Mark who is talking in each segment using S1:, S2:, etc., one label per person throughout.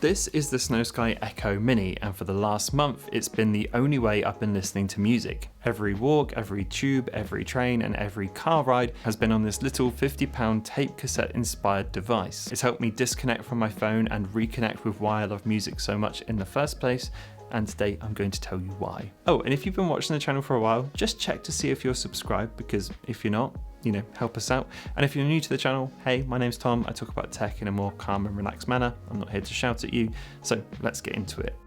S1: This is the Snowsky Echo Mini, and for the last month it's been the only way I've been listening to music. Every walk, every tube, every train and every car ride has been on this little £50 tape cassette inspired device. It's helped me disconnect from my phone and reconnect with why I love music so much in the first place, and today I'm going to tell you why. Oh, and if you've been watching the channel for a while, just check to see if you're subscribed, because if you're not, help us out. And if you're new to the channel, hey, my name's Tom. I talk about tech in a more calm and relaxed manner. I'm not here to shout at you, so let's get into it.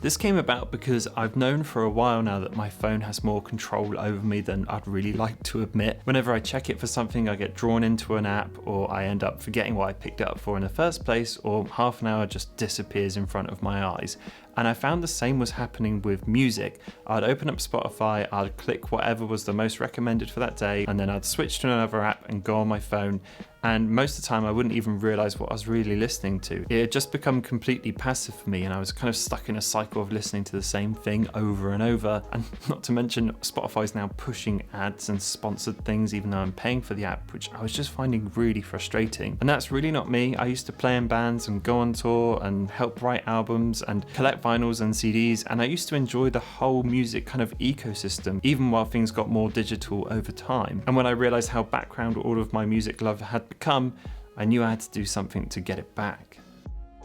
S1: This came about because I've known for a while now that my phone has more control over me than I'd really like to admit. Whenever I check it for something, I get drawn into an app, or I end up forgetting what I picked it up for in the first place, or half an hour just disappears in front of my eyes. And I found the same was happening with music. I'd open up Spotify, I'd click whatever was the most recommended for that day, and then I'd switch to another app and go on my phone. And most of the time I wouldn't even realize what I was really listening to. It had just become completely passive for me, and I was kind of stuck in a cycle of listening to the same thing over and over. And not to mention, Spotify's now pushing ads and sponsored things even though I'm paying for the app, which I was just finding really frustrating. And that's really not me. I used to play in bands and go on tour and help write albums and collect vinyls and CDs, and I used to enjoy the whole music kind of ecosystem, even while things got more digital over time. And when I realized how background all of my music love had become, I knew I had to do something to get it back.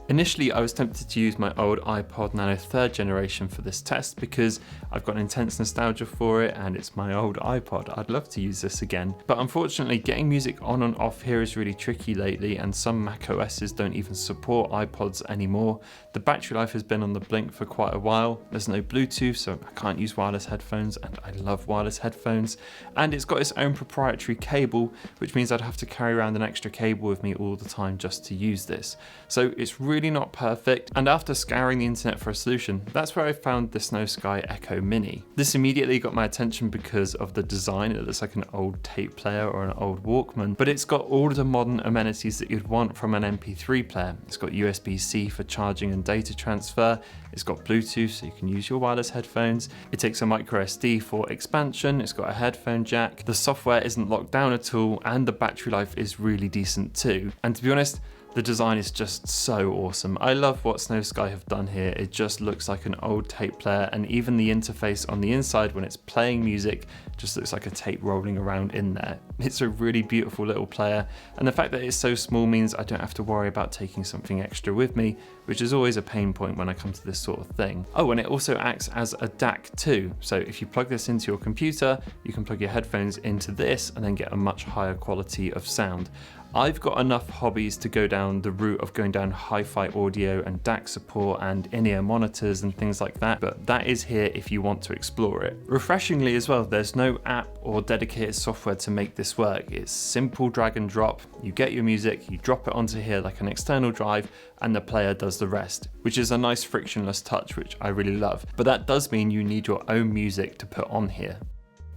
S1: Initially, I was tempted to use my old iPod Nano 3rd generation for this test because I've got intense nostalgia for it and it's my old iPod. I'd love to use this again. But unfortunately, getting music on and off here is really tricky lately, and some Mac OSs don't even support iPods anymore. The battery life has been on the blink for quite a while. There's no Bluetooth, so I can't use wireless headphones, and I love wireless headphones. And it's got its own proprietary cable, which means I'd have to carry around an extra cable with me all the time just to use this. So it's really not perfect, and after scouring the internet for a solution, that's where I found the Snowsky Echo Mini. This immediately got my attention because of the design. It looks like an old tape player or an old Walkman, but it's got all of the modern amenities that you'd want from an MP3 player. It's got USB-C for charging and data transfer. It's got Bluetooth, so you can use your wireless headphones. It takes a micro SD for expansion. It's got a headphone jack. The software isn't locked down at all, and the battery life is really decent too. And to be honest, the design is just so awesome. I love what Snowsky have done here. It just looks like an old tape player, and even the interface on the inside when it's playing music just looks like a tape rolling around in there. It's a really beautiful little player, and the fact that it's so small means I don't have to worry about taking something extra with me, which is always a pain point when I come to this sort of thing. Oh, and it also acts as a DAC too. So if you plug this into your computer, you can plug your headphones into this and then get a much higher quality of sound. I've got enough hobbies to go down the route of going down hi-fi audio and DAC support and in-ear monitors and things like that, but that is here if you want to explore it. Refreshingly as well, there's no app or dedicated software to make this work. It's simple drag and drop. You get your music, you drop it onto here like an external drive, and the player does the rest, which is a nice frictionless touch, which I really love. But that does mean you need your own music to put on here.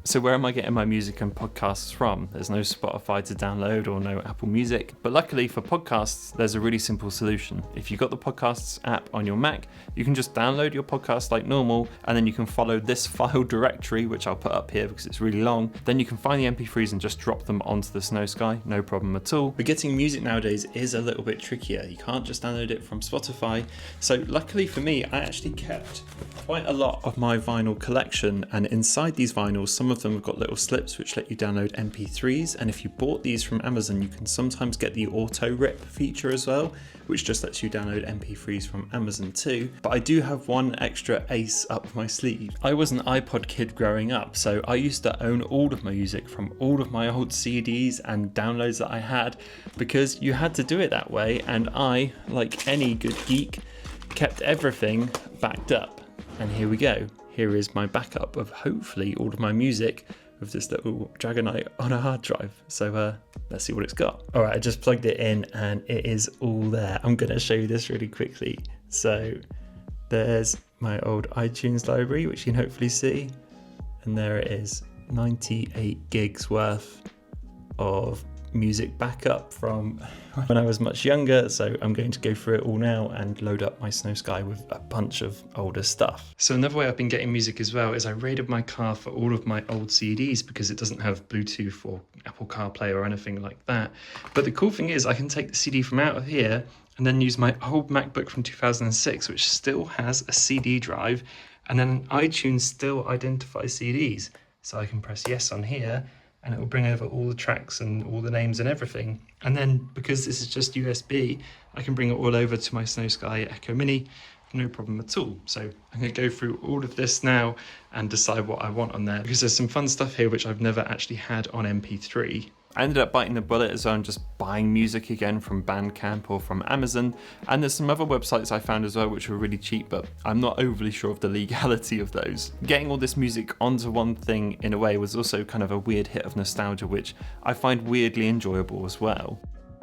S1: So where am I getting my music and podcasts from? There's no Spotify to download or no Apple Music, but luckily for podcasts, there's a really simple solution. If you've got the Podcasts app on your Mac, you can just download your podcast like normal, and then you can follow this file directory, which I'll put up here because it's really long. Then you can find the MP3s and just drop them onto the Snowsky, no problem at all. But getting music nowadays is a little bit trickier. You can't just download it from Spotify. So luckily for me, I actually kept quite a lot of my vinyl collection, and inside these vinyls, some of them have got little slips which let you download MP3s, and if you bought these from Amazon, you can sometimes get the auto rip feature as well, which just lets you download MP3s from Amazon too. But I do have one extra ace up my sleeve. I was an iPod kid growing up, so I used to own all of my music from all of my old CDs and downloads that I had, because you had to do it that way, and I, like any good geek, kept everything backed up. And here we go. Here is my backup of hopefully all of my music with this little Dragonite on a hard drive. So let's see what it's got. All right, I just plugged it in and it is all there. I'm gonna show you this really quickly. So there's my old iTunes library, which you can hopefully see. And there it is, 98 gigs worth of music backup from when I was much younger, so I'm going to go through it all now and load up my Snowsky with a bunch of older stuff. So another way I've been getting music as well is I raided my car for all of my old CDs because it doesn't have Bluetooth or Apple CarPlay or anything like that. But the cool thing is I can take the CD from out of here and then use my old MacBook from 2006, which still has a CD drive, and then iTunes still identifies CDs. So I can press yes on here, and it will bring over all the tracks and all the names and everything. And then because this is just USB, I can bring it all over to my Snowsky Echo Mini, no problem at all. So I'm going to go through all of this now and decide what I want on there, because there's some fun stuff here which I've never actually had on MP3. I ended up biting the bullet as well and just buying music again from Bandcamp or from Amazon, and there's some other websites I found as well which were really cheap, but I'm not overly sure of the legality of those. Getting all this music onto one thing in a way was also kind of a weird hit of nostalgia, which I find weirdly enjoyable as well.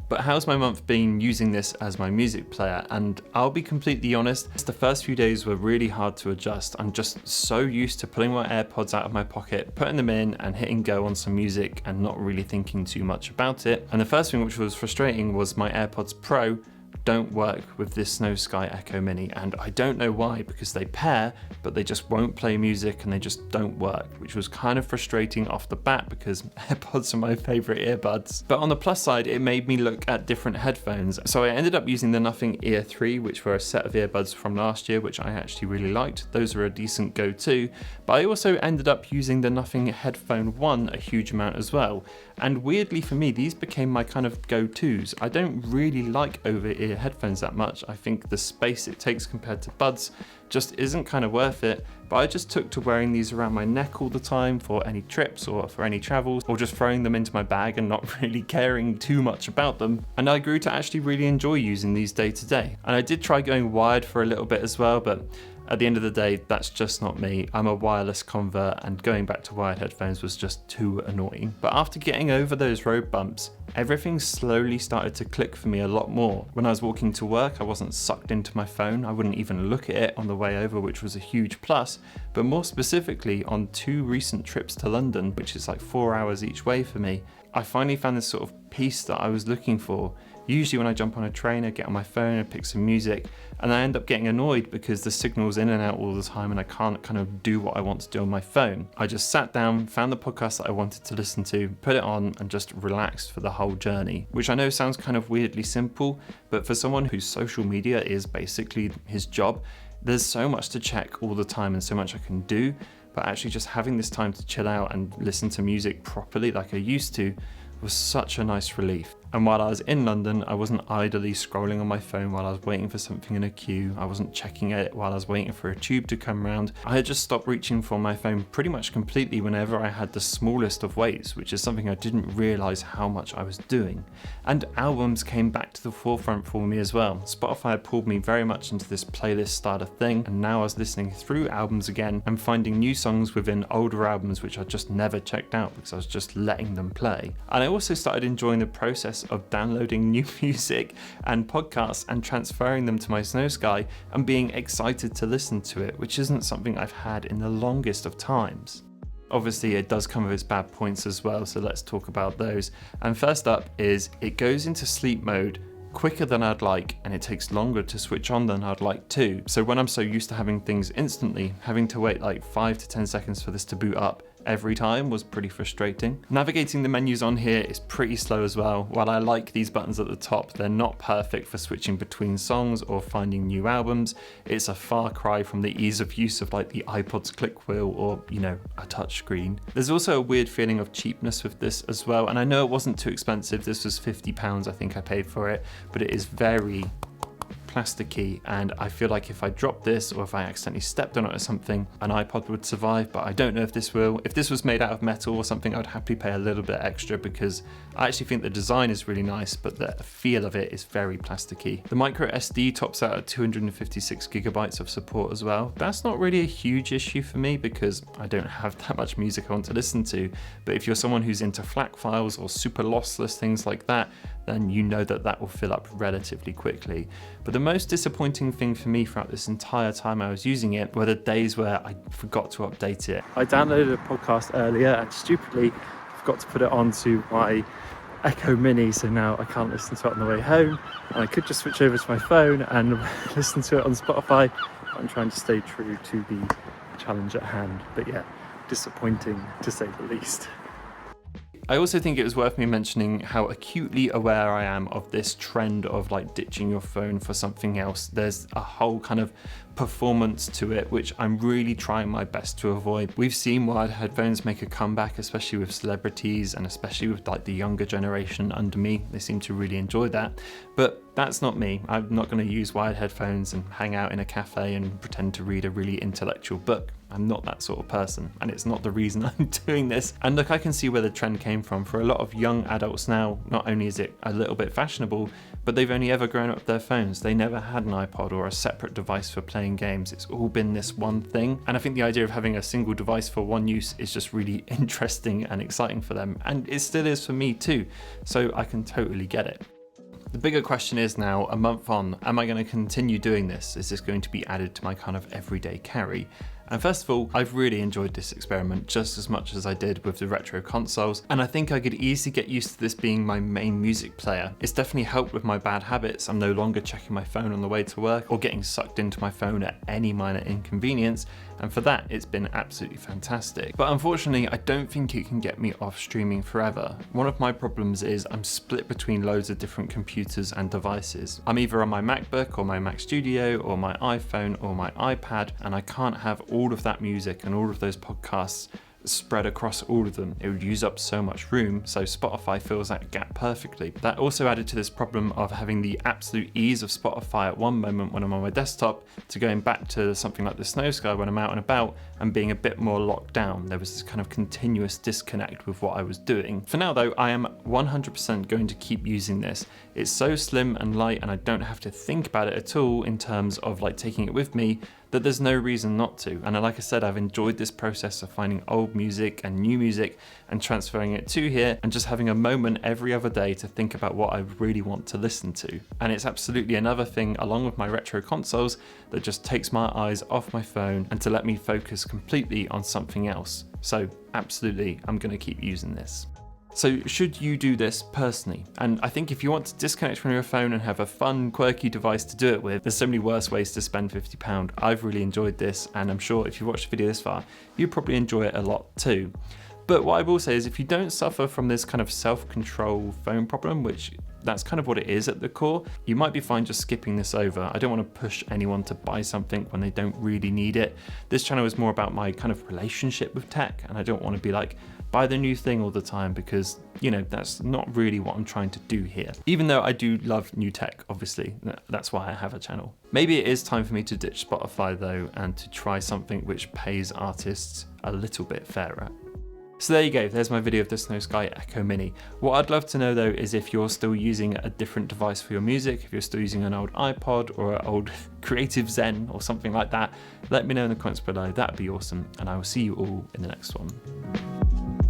S1: But how's my month been using this as my music player? And I'll be completely honest, the first few days were really hard to adjust. I'm just so used to pulling my AirPods out of my pocket, putting them in and hitting go on some music and not really thinking too much about it. And the first thing which was frustrating was my AirPods Pro don't work with this Snowsky Echo Mini, and I don't know why, because they pair but they just won't play music and they just don't work, which was kind of frustrating off the bat because AirPods are my favourite earbuds. But on the plus side, it made me look at different headphones, so I ended up using the Nothing Ear 3, which were a set of earbuds from last year which I actually really liked. Those were a decent go-to, but I also ended up using the Nothing Headphone 1 a huge amount as well, and weirdly for me these became my kind of go-tos. I don't really like over-ear headphones that much. I think the space it takes compared to buds just isn't kind of worth it, but I just took to wearing these around my neck all the time for any trips or for any travels, or just throwing them into my bag and not really caring too much about them. And I grew to actually really enjoy using these day to day. And I did try going wired for a little bit as well, but at the end of the day, that's just not me. I'm a wireless convert, and going back to wired headphones was just too annoying. But after getting over those road bumps, everything slowly started to click for me a lot more. When I was walking to work, I wasn't sucked into my phone. I wouldn't even look at it on the way over, which was a huge plus. But more specifically, on 2 recent trips to London, which is like 4 hours each way for me, I finally found this sort of peace that I was looking for. Usually when I jump on a train, I get on my phone and pick some music, and I end up getting annoyed because the signal's in and out all the time and I can't kind of do what I want to do on my phone. I just sat down, found the podcast that I wanted to listen to, put it on, and just relaxed for the whole journey. Which I know sounds kind of weirdly simple, but for someone whose social media is basically his job, there's so much to check all the time and so much I can do, but actually just having this time to chill out and listen to music properly like I used to was such a nice relief. And while I was in London, I wasn't idly scrolling on my phone while I was waiting for something in a queue. I wasn't checking it while I was waiting for a tube to come round. I had just stopped reaching for my phone pretty much completely whenever I had the smallest of waits, which is something I didn't realise how much I was doing. And albums came back to the forefront for me as well. Spotify had pulled me very much into this playlist starter thing, and now I was listening through albums again and finding new songs within older albums which I just never checked out because I was just letting them play. And I also started enjoying the process of downloading new music and podcasts and transferring them to my Snowsky and being excited to listen to it, which isn't something I've had in the longest of times. Obviously it does come with its bad points as well, so let's talk about those. And first up is it goes into sleep mode quicker than I'd like, and it takes longer to switch on than I'd like to. So when I'm so used to having things instantly, having to wait like 5 to 10 seconds for this to boot up every time was pretty frustrating. Navigating the menus on here is pretty slow as well. While I like these buttons at the top, they're not perfect for switching between songs or finding new albums. It's a far cry from the ease of use of like the iPod's click wheel or, you know, a touch screen. There's also a weird feeling of cheapness with this as well, and I know it wasn't too expensive. This was £50 I think I paid for it, but it is very plasticky, and I feel like if I dropped this or if I accidentally stepped on it or something, an iPod would survive, but I don't know if this will. If this was made out of metal or something, I'd happily pay a little bit extra because I actually think the design is really nice, but the feel of it is very plasticky. The micro SD tops out at 256 gigabytes of support as well. That's not really a huge issue for me because I don't have that much music I want to listen to, but if you're someone who's into FLAC files or super lossless things like that, then you know that that will fill up relatively quickly. But the most disappointing thing for me throughout this entire time I was using it were the days where I forgot to update it. I downloaded a podcast earlier and stupidly forgot to put it onto my Echo Mini, so now I can't listen to it on the way home, and I could just switch over to my phone and listen to it on Spotify. I'm trying to stay true to the challenge at hand, but yeah, disappointing to say the least. I also think it was worth me mentioning how acutely aware I am of this trend of like ditching your phone for something else. There's a whole kind of performance to it, which I'm really trying my best to avoid. We've seen wired headphones make a comeback, especially with celebrities and especially with like the younger generation under me. They seem to really enjoy that, but that's not me. I'm not going to use wired headphones and hang out in a cafe and pretend to read a really intellectual book. I'm not that sort of person, and it's not the reason I'm doing this. And look, I can see where the trend came from. For a lot of young adults now, not only is it a little bit fashionable, but they've only ever grown up with their phones. They never had an iPod or a separate device for playing games. It's all been this one thing. And I think the idea of having a single device for one use is just really interesting and exciting for them. And it still is for me too. So I can totally get it. The bigger question is now, a month on, am I going to continue doing this? Is this going to be added to my kind of everyday carry? And first of all, I've really enjoyed this experiment just as much as I did with the retro consoles, and I think I could easily get used to this being my main music player. It's definitely helped with my bad habits. I'm no longer checking my phone on the way to work or getting sucked into my phone at any minor inconvenience, and for that it's been absolutely fantastic. But unfortunately, I don't think it can get me off streaming forever. One of my problems is I'm split between loads of different computers and devices. I'm either on my MacBook or my Mac Studio or my iPhone or my iPad, and I can't have all of that music and all of those podcasts spread across all of them. It would use up so much room, so Spotify fills that gap perfectly. That also added to this problem of having the absolute ease of Spotify at one moment when I'm on my desktop to going back to something like the Snowsky when I'm out and about and being a bit more locked down. There was this kind of continuous disconnect with what I was doing. For now though, I am 100% going to keep using this. It's so slim and light and I don't have to think about it at all in terms of like taking it with me, that there's no reason not to. And like I said, I've enjoyed this process of finding old music and new music and transferring it to here and just having a moment every other day to think about what I really want to listen to. And it's absolutely another thing, along with my retro consoles, that just takes my eyes off my phone and to let me focus completely on something else. So absolutely, I'm going to keep using this. So should you do this personally? And I think if you want to disconnect from your phone and have a fun, quirky device to do it with, there's so many worse ways to spend £50. I've really enjoyed this, and I'm sure if you watched the video this far, you probably enjoy it a lot too. But what I will say is if you don't suffer from this kind of self-control phone problem, which that's kind of what it is at the core, you might be fine just skipping this over. I don't want to push anyone to buy something when they don't really need it. This channel is more about my kind of relationship with tech, and I don't want to be like, buy the new thing all the time, because, you know, that's not really what I'm trying to do here. Even though I do love new tech, obviously, that's why I have a channel. Maybe it is time for me to ditch Spotify though, and to try something which pays artists a little bit fairer. So there you go, there's my video of the Snowsky Echo Mini. What I'd love to know though is if you're still using a different device for your music, if you're still using an old iPod or an old Creative Zen or something like that. Let me know in the comments below, that'd be awesome, and I will see you all in the next one.